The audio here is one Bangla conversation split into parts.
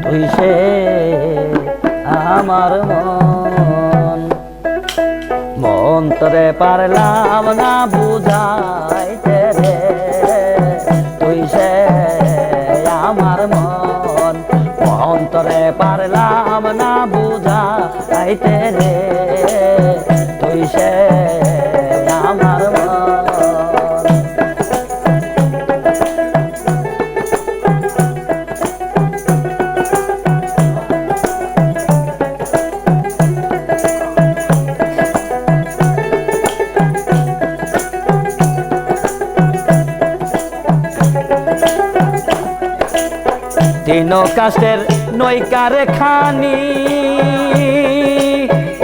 তুই সে আমার মন মন তোরে পারলাম না বুঝাইতে রে তুই সে আমার মন মন তোরে পারলাম না বুঝাইতে রে তুই সে আমার মন তিন কাষ্টের নৈকার খানি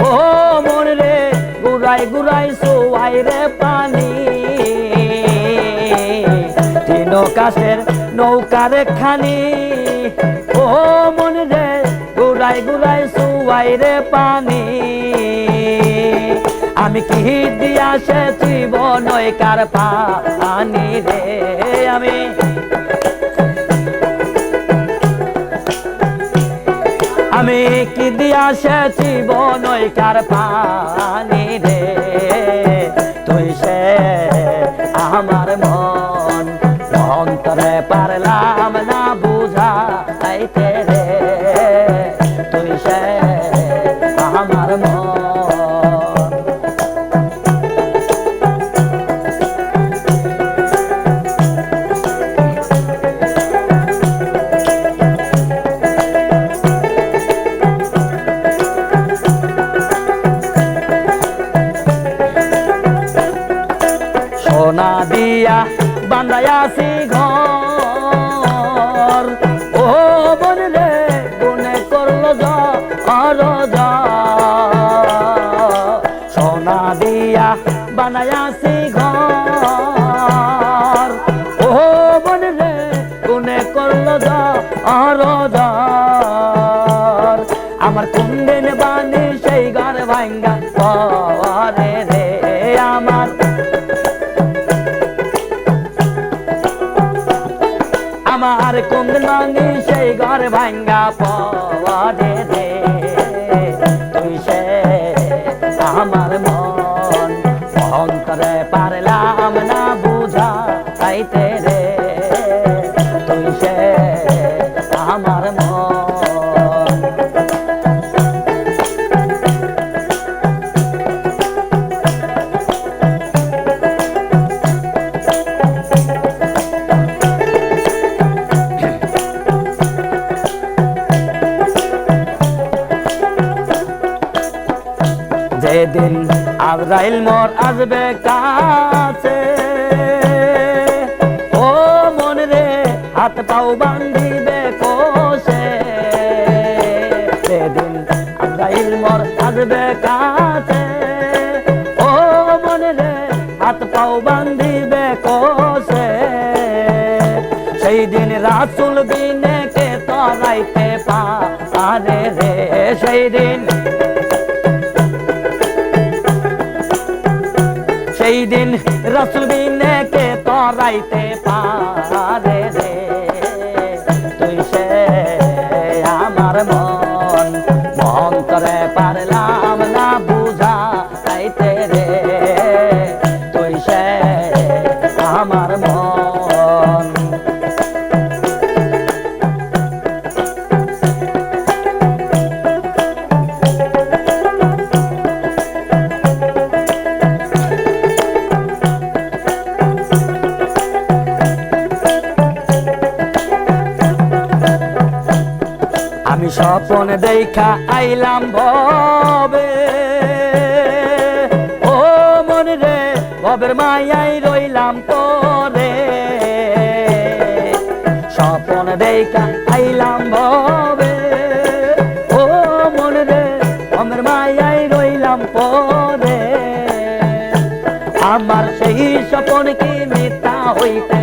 ও মন রে গুড়াই গুড়াই সোয়াই রে পানি তিন কাষ্টের নৌকার খানি ও মন রে গুড়াই গুড়াই সোয়াই রে পানি আমি কি দিয়া সেচিব নৈকার পানি রে আমি কি দিয়া সেচিব নৈকার পানি রে তুই সে আমার মন মন তোরে পারলাম না বুঝাইতে রে তুই সে আমার মন সোনা দিয়া বান্ধাইয়াছি ঘর ও মন রে গুনে করলো সোনা দিয়া বানাইয়াছি ঘর ও মন রে গুনে করলো আমার কুন্দিন বানি সেই ঘর ভাঙ্গা পরে রে আমার কুন্দিন বানি সেই ঘর ভাঙ্গা পরে রে তুই সে আমার মন মন করে পারলাম না বুঝাইতে রে তুই সে আমার মন যেদিন আজরাইল মোর আসবে কাছে ও মন রে হাত পাও বান্ধিবে কোষে যেদিন আজরাইল মোর আসবে কাছে ও মন রে হাত পাও বান্ধিবে কোষে সেই দিন রাসূল বিনে কে তরাইতে পারে রে সেই দিন রাসূল বিনে কে তরাইতে পারে রে তুই সে আমার মন মন করে পারলাম না বুঝাইতে রে তুই সে আমার মন আমি স্বপ্ন দেখা আইলাম ভবে ও মন রে ভবের মায়াই রইলাম পরে স্বপ্ন দেখা আইলাম ভবে ও মন রে ভবের মায়াই রইলাম পরে আমার সেই স্বপ্ন কি মিথ্যা হইতে